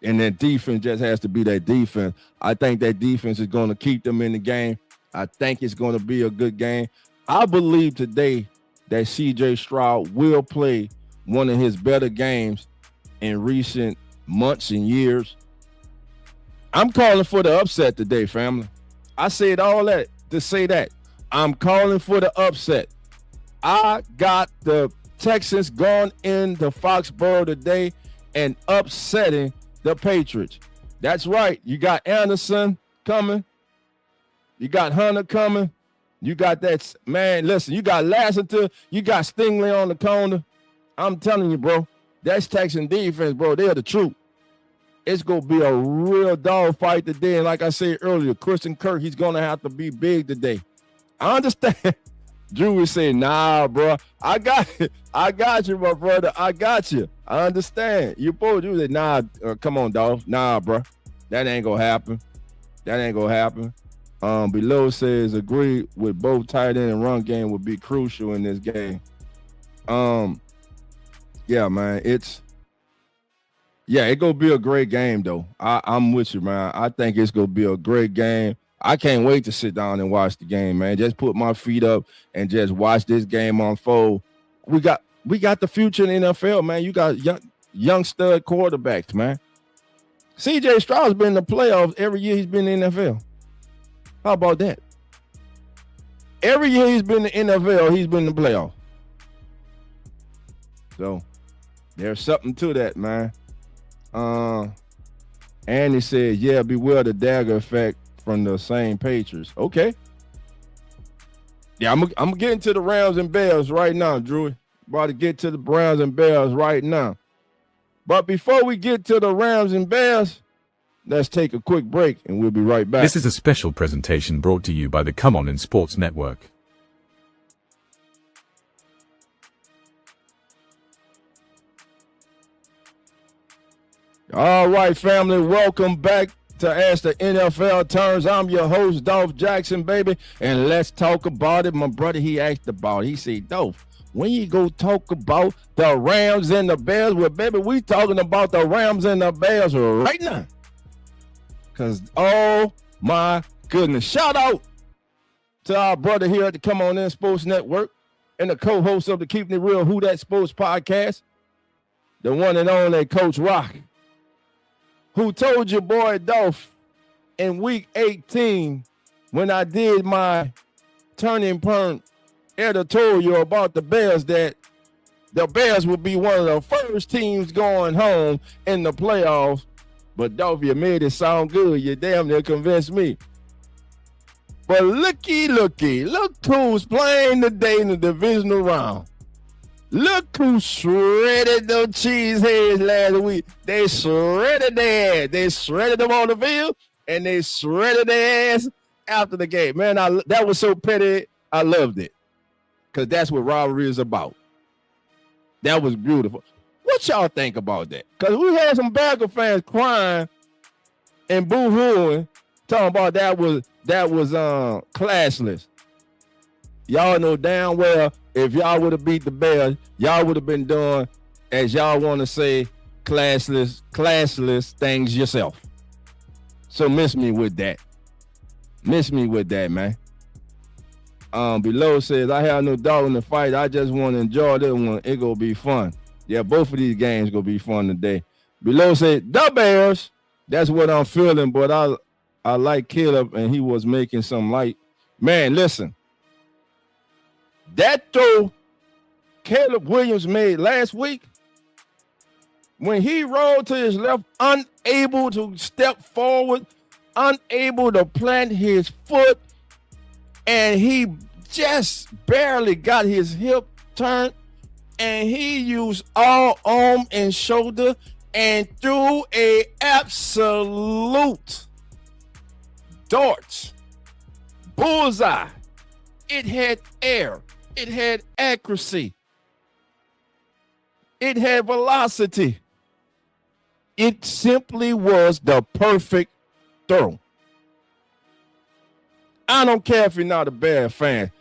And that defense just has to be that defense. I think that defense is going to keep them in the game. I think it's going to be a good game. I believe today that C.J. Stroud will play one of his better games in recent months and years. I'm calling for the upset today, family. I said all that to say that. I'm calling for the upset. I got the Texans going into Foxborough today and upsetting the Patriots. That's right. You got Anderson coming. You got Hunter coming. You got that, man, listen, you got Lassiter. You got Stingley on the corner. I'm telling you, bro, that's Texan defense, bro. They're the truth. It's going to be a real dog fight today. And like I said earlier, Christian Kirk, he's going to have to be big today. I understand. Drew was saying, nah, bro. I got you, my brother. I got you. I understand. You both do that. Nah, come on, dog. Nah, bro. That ain't going to happen. That ain't going to happen. Below says, agree with both tight end and run game would be crucial in this game. Yeah, man. It's gonna be a great game, though. I'm with you, man. I think it's gonna be a great game. I can't wait to sit down and watch the game, man. Just put my feet up and just watch this game unfold. We got the future in the NFL, man. You got young stud quarterbacks, man. C.J. Stroud's been in the playoffs every year he's been in the NFL. How about that? Every year he's been in the NFL, he's been in the playoffs. So there's something to that, man. Andy said, yeah, beware the dagger effect from the same Patriots. Okay. Yeah, I'm getting to the Rams and Bears right now, Drew. About to get to the Browns and Bears right now. But before we get to the Rams and Bears, let's take a quick break and we'll be right back. This is a special presentation brought to you by the Come On in Sports Network. All right, family, welcome back to As the NFL Turns. I'm your host, Dolph Jackson, baby, and let's talk about it. My brother, he asked about it. He said, Dolph, when you go talk about the Rams and the Bears, well, baby, we talking about the Rams and the Bears right now. Because, oh, my goodness. Shout out to our brother here at the Come On In Sports Network and the co-host of the Keeping It Real Who That Sports podcast, the one and only Coach Rock, who told your boy Dolph in week 18 when I did my turning point editorial about the Bears that the Bears would be one of the first teams going home in the playoffs. But Dolph, you made it sound good. You damn near convinced me. But look who's playing today in the divisional round. Look who shredded those cheeseheads last week. They shredded their ass. They shredded them on the field, and they shredded their ass after the game. Man, that was so petty. I loved it. Because that's what rivalry is about. That was beautiful. What y'all think about that? Because we had some Bagger fans crying and boo-hooing, talking about that was classless. Y'all know damn well if y'all would have beat the Bears, y'all would have been doing, as y'all want to say, classless things yourself. So miss me with that. Miss me with that, man. Below says, I have no doubt in the fight. I just want to enjoy this one. It gonna be fun. Yeah, both of these games gonna be fun today. Below said, the Bears. That's what I'm feeling, but I like Caleb, and he was making some light. Man, listen. That throw Caleb Williams made last week, when he rolled to his left, unable to step forward, unable to plant his foot, and he just barely got his hip turned, and he used all arm and shoulder and threw a absolute darts, bullseye. It had air. It had accuracy. It had velocity. It simply was the perfect throw. I don't care if you're not a Bear fan.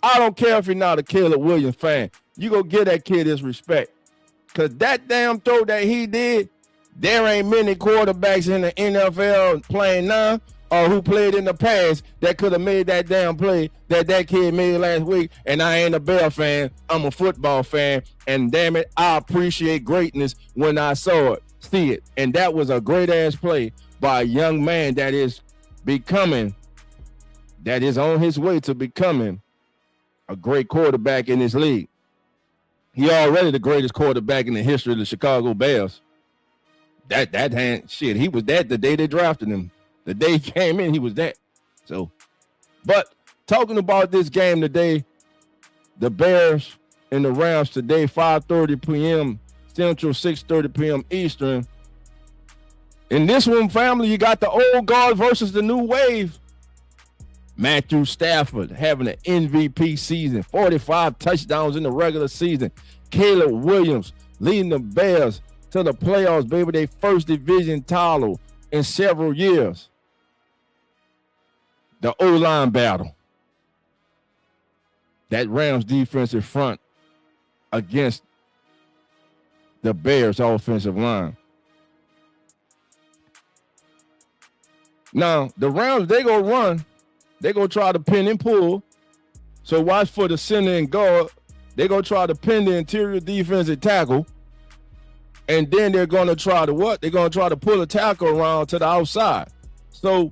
I don't care if you're not a Caleb Williams fan. You go give that kid his respect. Because that damn throw that he did, there ain't many quarterbacks in the NFL playing now or who played in the past that could have made that damn play that kid made last week. And I ain't a Bear fan. I'm a football fan. And damn it, I appreciate greatness when I see it. And that was a great-ass play by a young man that is on his way to becoming a great quarterback in this league. He already the greatest quarterback in the history of the Chicago Bears. He was that the day they drafted him. The day he came in, he was that. So, but talking about this game today, the Bears and the Rams today, 5:30 p.m. Central, 6:30 p.m. Eastern. In this one, family, you got the old guard versus the new wave. Matthew Stafford having an MVP season, 45 touchdowns in the regular season. Caleb Williams leading the Bears to the playoffs, baby, their first division title in several years. The O-line battle. That Rams defensive front against the Bears offensive line. Now, the Rams, they go run. They go try to pin and pull. So watch for the center and guard. They go try to pin the interior defensive tackle. And then they're going to try to what? They're going to try to pull a tackle around to the outside. So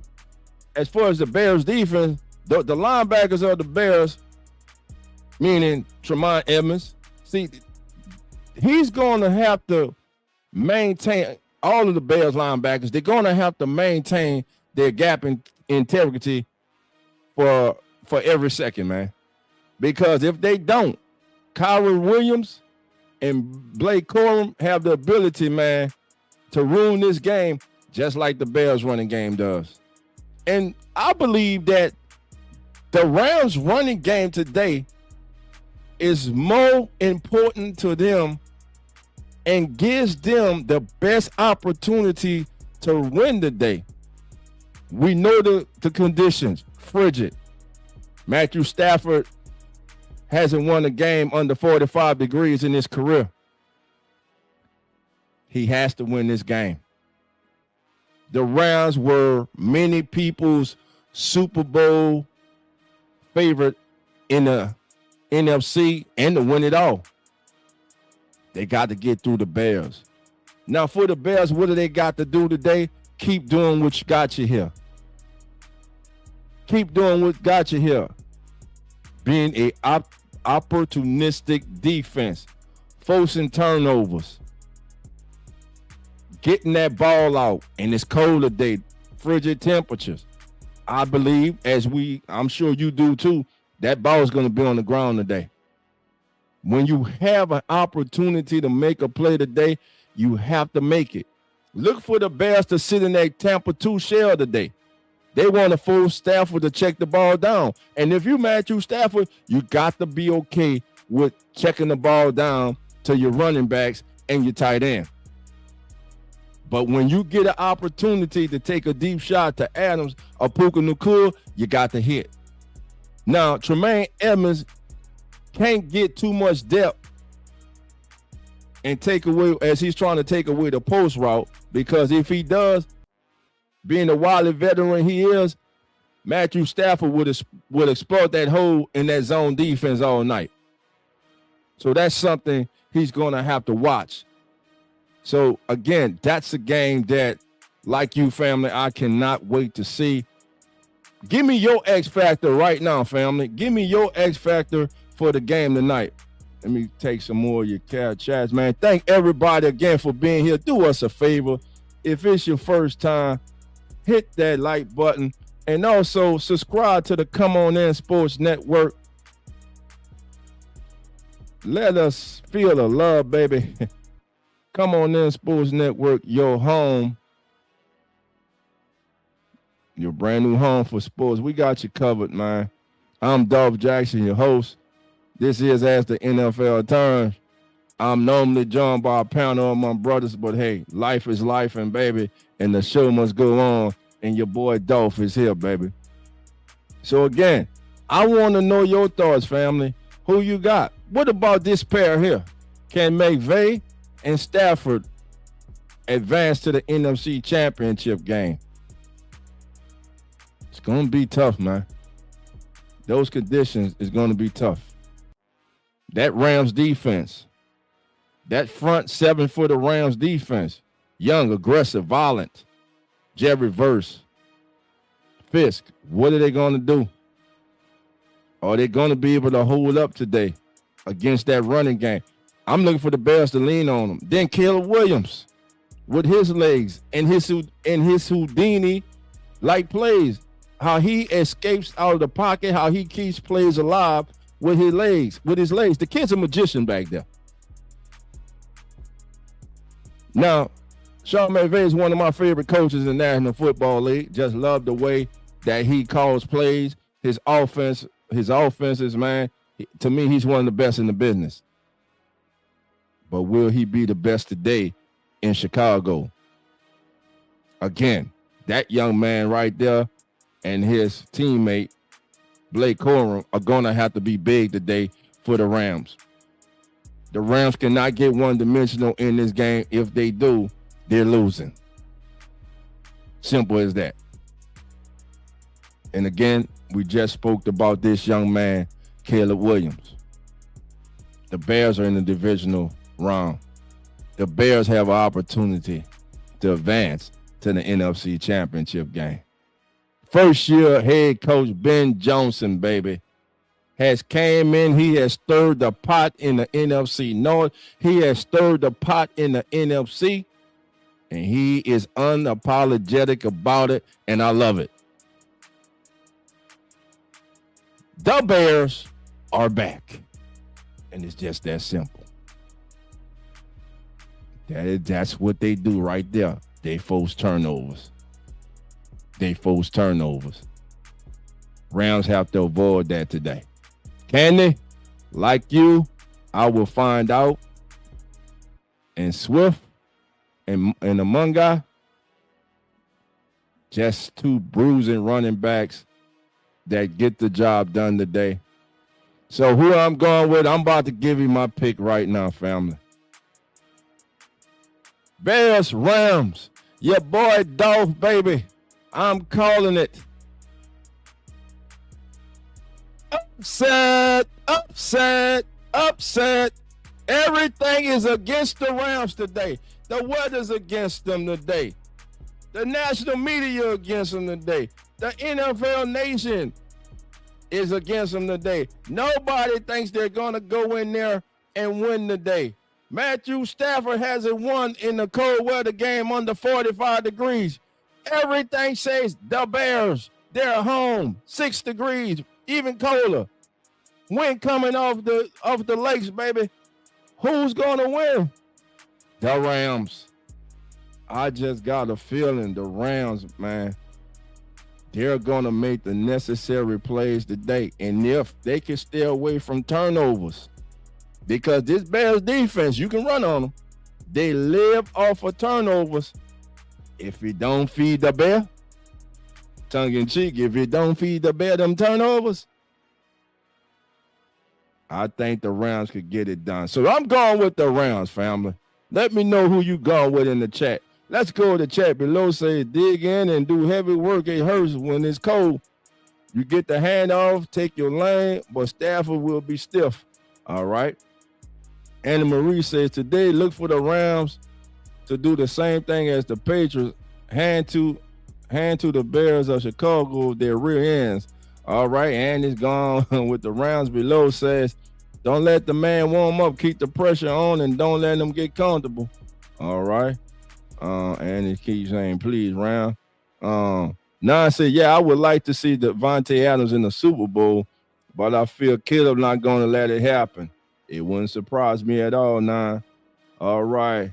as far as the Bears defense, the linebackers of the Bears, meaning Tremont Edmonds, see, he's going to have to maintain, all of the Bears linebackers, they're going to have to maintain their gap in integrity for every second, man. Because if they don't, Kyron Williams and Blake Corum have the ability, man, to ruin this game just like the Bears running game does. And I believe that the Rams running game today is more important to them and gives them the best opportunity to win the day. We know the conditions, frigid. Matthew Stafford hasn't won a game under 45 degrees in his career. He has to win this game. The Rams were many people's Super Bowl favorite in the NFC and to win it all. They got to get through the Bears. Now, for the Bears, what do they got to do today? Keep doing what got you here. Keep doing what got you here. Being a opportunistic defense, forcing turnovers, getting that ball out in this colder day, frigid temperatures. I believe, I'm sure you do too, that ball is going to be on the ground today. When you have an opportunity to make a play today, you have to make it. Look for the Bears to sit in that Tampa 2 shell today. They want to force Stafford to check the ball down. And if you Matthew Stafford, you got to be okay with checking the ball down to your running backs and your tight end. But when you get an opportunity to take a deep shot to Adams or Puka Nacua, you got to hit. Now, Tremaine Edmonds can't get too much depth and take away, as he's trying to take away the post route, because if he does, being the wily veteran he is, Matthew Stafford would exploit that hole in that zone defense all night. So that's something he's going to have to watch. So, again, that's a game that, like you, family, I cannot wait to see. Give me your X factor right now, family. Give me your X factor for the game tonight. Let me take some more of your chats, man. Thank everybody again for being here. Do us a favor. If it's your first time, hit that like button. And also subscribe to the Come On In Sports Network. Let us feel the love, baby. Come On In Sports Network, your home. Your brand new home for sports. We got you covered, man. I'm Dolph Jackson, your host. This is As the NFL Turns. I'm normally joined by a panel of my brothers, but hey, life is life, and baby, and the show must go on, and your boy Dolph is here, baby. So again, I want to know your thoughts, family. Who you got? What about this pair here? Can McVay and Stafford advance to the NFC Championship game? It's going to be tough, man. Those conditions is going to be tough. That Rams defense, that front seven for the Rams defense, young, aggressive, violent, Jerry Verse, Fisk, what are they going to do? Are they going to be able to hold up today against that running game? I'm looking for the Bears to lean on them. Then Caleb Williams with his legs and his Houdini-like plays, how he escapes out of the pocket, how he keeps plays alive with his legs. The kid's a magician back there. Now, Sean McVay is one of my favorite coaches in the National Football League. Just love the way that he calls plays. His offenses, man, to me, he's one of the best in the business. But will he be the best today in Chicago? Again, that young man right there and his teammate, Blake Corum, are going to have to be big today for the Rams. The Rams cannot get one-dimensional in this game. If they do, they're losing. Simple as that. And again, we just spoke about this young man, Caleb Williams. The Bears are in the divisional round. The Bears have an opportunity to advance to the NFC Championship game. First-year head coach Ben Johnson, baby, has came in. He has stirred the pot in the NFC North. He has stirred the pot in the NFC, and he is unapologetic about it, and I love it. The Bears are back, and it's just that simple. That's what they do right there. They force turnovers. Rams have to avoid that today. Can they? Like you, I will find out. and Swift and Amunga, just two bruising running backs that get the job done today. So who I'm going with, I'm about to give you my pick right now, family. Bears, Rams, your boy Dolph, baby. I'm calling it. Upset, upset, upset. Everything is against the Rams today. The weather's against them today. The national media against them today. The NFL nation is against them today. Nobody thinks they're going to go in there and win today. Matthew Stafford hasn't won in the cold weather game under 45 degrees. Everything says the Bears, they're home, 6 degrees, even colder. Wind coming off the lakes, baby. Who's going to win? The Rams. I just got a feeling the Rams, man, they're going to make the necessary plays today. And if they can stay away from turnovers, because this Bears defense, you can run on them. They live off of turnovers. If you don't feed the bear, tongue in cheek, if you don't feed the bear them turnovers, I think the Rams could get it done. So I'm going with the Rams, family. Let me know who you going with in the chat. Let's go to the chat below. Say dig in and do heavy work. It hurts when it's cold. You get the handoff, take your lane, but Stafford will be stiff. All right. Anna Marie says today look for the Rams to do the same thing as the Patriots. Hand to the Bears of Chicago their rear ends. All right, and it's gone with the Rams below. Says, don't let the man warm up. Keep the pressure on and don't let them get comfortable. All right. And it keeps saying, please, Ram. Nan said, yeah, I would like to see Devontae Adams in the Super Bowl, but I feel Caleb not going to let it happen. It wouldn't surprise me at all, Nan. All right.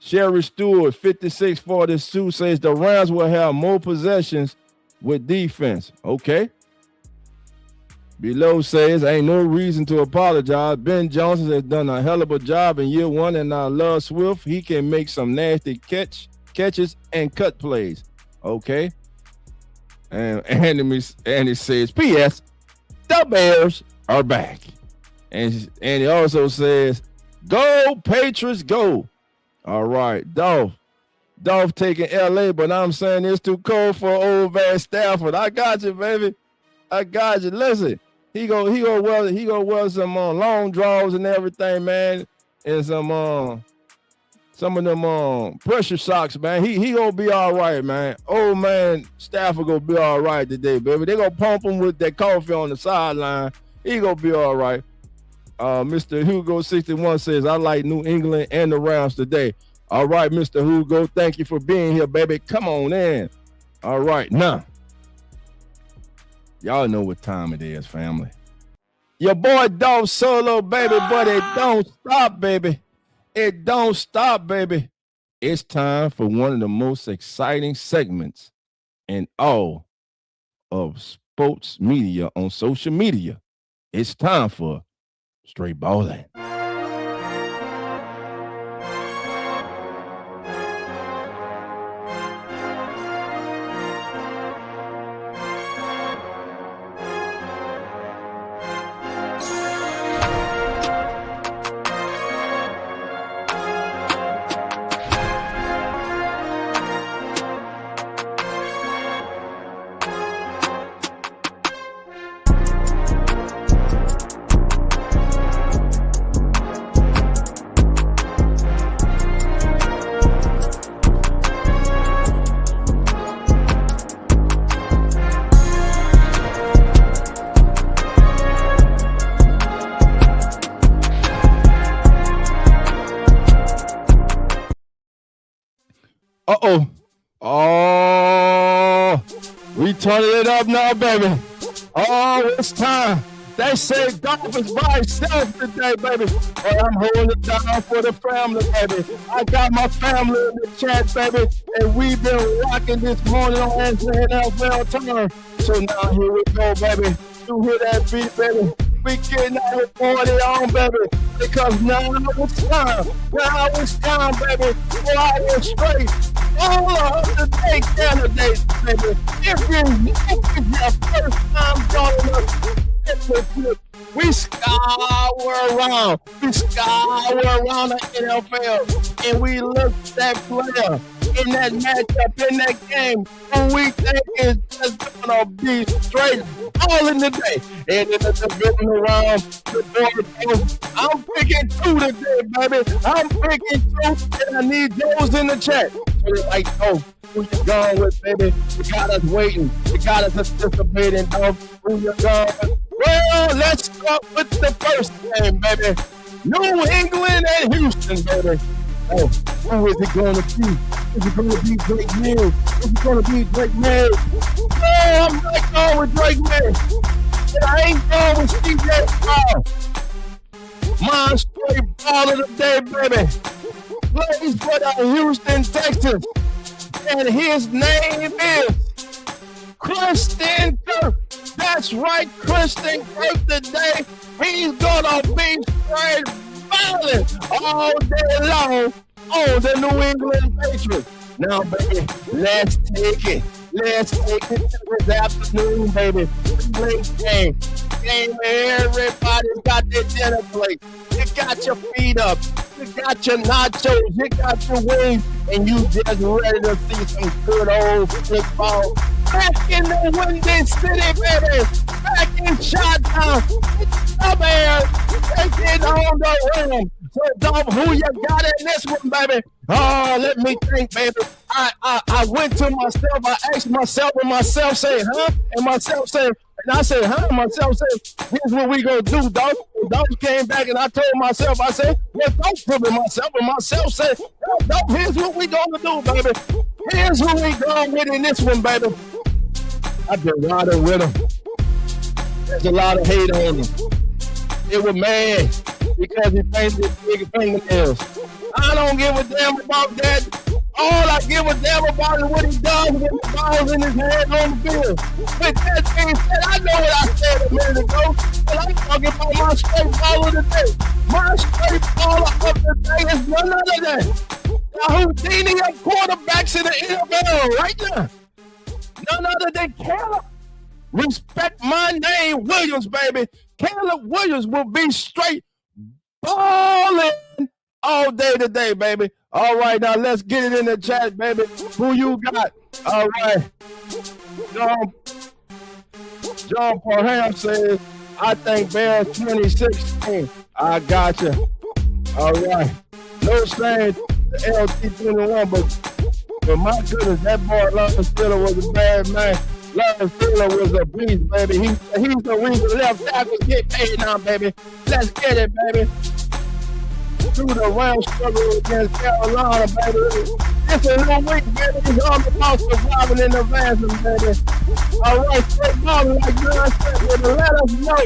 Sherry Stewart, 5642, says the Rams will have more possessions with defense. Okay. Below says, ain't no reason to apologize. Ben Johnson has done a hell of a job in year one, and I love Swift. He can make some nasty catches and cut plays. Okay. And Andy says, P.S. the Bears are back. And he also says, go Patriots, go. All right, Dolph taking LA, but I'm saying it's too cold for old man Stafford. I got you, baby. I got you. Listen, he go wear some long draws and everything, man, and some of them pressure socks, man. He gonna be all right, man. Old man Stafford gonna be all right today, baby. They gonna pump him with that coffee on the sideline. He gonna be all right. Mr. Hugo 61 says, I like New England and the Rams today. All right, Mr. Hugo, thank you for being here, baby. Come on in. All right, now, y'all know what time it is, family. Your boy Dolph Solo, baby, but it don't stop, baby. It don't stop, baby. It's time for one of the most exciting segments in all of sports media on social media. It's time for Straight Ballin'. We turning it up now, baby. Oh, it's time. They say Dolph is by himself today, baby. But I'm holding it down for the family, baby. I got my family in the chat, baby. And we've been rocking this morning on NFL Turn. So now here we go, baby. You hear that beat, baby? We getting out here 40 on, baby. Because now it's time. Now it's time, baby. Fly straight. All of the day candidates, baby. If it's your first time joining us, we scour around. We scour around the NFL. And we look at that player in that matchup, in that game, who we think is just going to be straight all in the day. And in the divisional round, the board, I'm picking 2 today, baby. I'm picking 2, and I need those in the chat. So they're like, oh, who you going with, baby? You got us waiting. You got us anticipating, dog. Who you going with? Well, let's start with the first game, baby. New England and Houston, baby. Oh, who is it going to be? Is it going to be Drake Mills? Is it going to be Drake Mills? No, I'm not going with Drake Mills. And I ain't going with CJ Stroud. My straight ball of the day, baby. Plays for the Houston Texans. And his name is Christian Kirk. That's right, Christian Kirk today. He's going to be straight violent all day long on the New England Patriots. Now, baby, let's take it. Let's take it to this afternoon, baby. Great game. Game where everybody's got their dinner plate. You got your feet up. You got your nachos. You got your wings. And you just ready to see some good old football. Back in the Windy City, baby. Back in Chi-Town. Come here. Take it on the rim. So, Dom, who you got in this one, baby? Oh, let me think, baby. I went to myself. I asked myself, and myself say, huh? And myself say, and I said, huh? And myself said, here's what we gonna do, dog. And dog came back, and I told myself, I said, well, don't prove it myself. And myself said, dog, here's what we gonna do, baby. Here's who we going with in this one, baby. I've been riding with him. There's a lot of hate on him. It was mad because he painted his big fingernails. I don't give a damn about that. All I give a damn about is what he does with the balls in his hand on the field. With that being said, I know what I said a minute ago, but I'm talking about my straight ball of the day. My straight ball of the day is none other than the Houdini of quarterbacks in the NFL right now. None other than Caleb. Respect my name, Williams, baby. Caleb Williams will be straight balling all day today, baby. All right, now let's get it in the chat, baby. Who you got? All right. John Parham says, I think Bears 2016. I got you. All right. No saying the LT 21, but my goodness, that boy Lawrence Taylor was a bad man. Lawrence Taylor was a beast, baby. He's the reason left tackles get paid now, baby. Let's get it, baby. Through the round struggle against Carolina, baby. It's a new week, baby. He's all about surviving in the ransom, baby. All right, straight ball like John said, let us know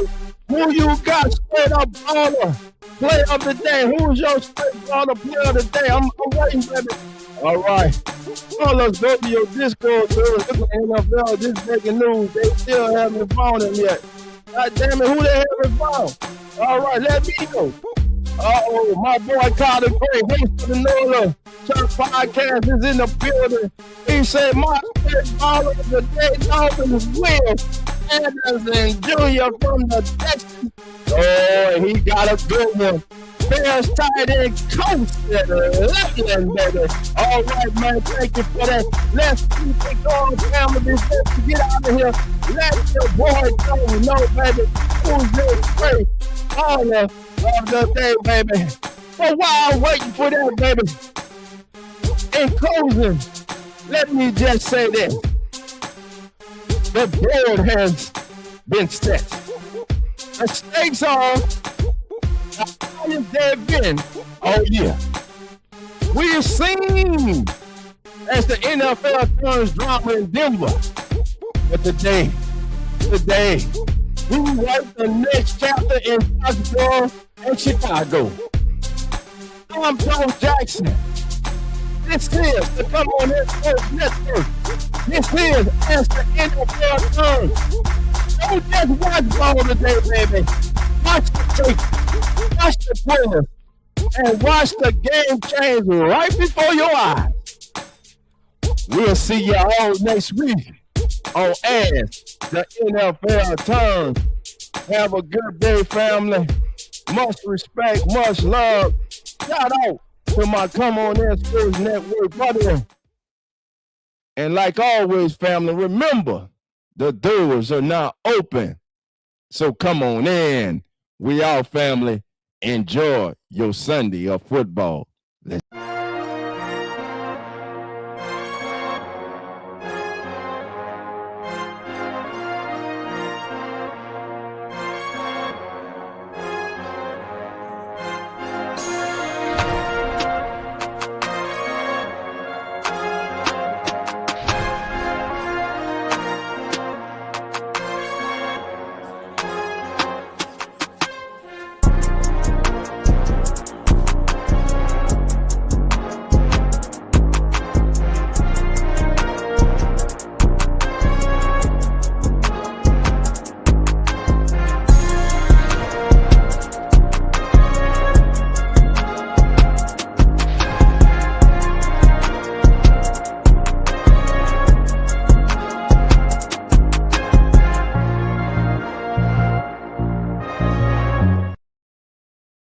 who you got straight up baller. Play of the day. Who's your straight baller play of the day? I'm waiting, baby. All right. Call us, go to your Discord, look at NFL, this breaking news. They still haven't found him yet. God damn it, who they haven't found? All right, let me know. Uh-oh, my boy Carter Gray, host of the Nola Church Podcast, is in the building. He said, my straight baller of the day, Dolphins Will Anderson Jr. from the Texans. Oh, he got a good one. Bears tight end coach at 11, baby. All right, man. Thank you for that. Let's keep it going, family. Let's get out of here. Let your boy know, baby, who's your straight baller of the day, baby. But while I'm waiting for that, baby, in closing, let me just say this. The board has been set. The stakes are the highest they've been all year. We've seen as the NFL turns drama in Denver. But today, we write the next chapter in Foxborough and Chicago. I'm Joe Jackson. This is the Come On In Sports Network. This is as the NFL turns. Don't just watch ball today, baby. Watch the tape. Watch the players and watch the game change right before your eyes. We'll see you all next week on As the NFL Turns. Have a good day, family. Much respect, much love. Shout out to my Come On In Sports Network buddy. And like always, family, remember, the doors are now open. So come on in. We all family. Enjoy your Sunday of football. Let's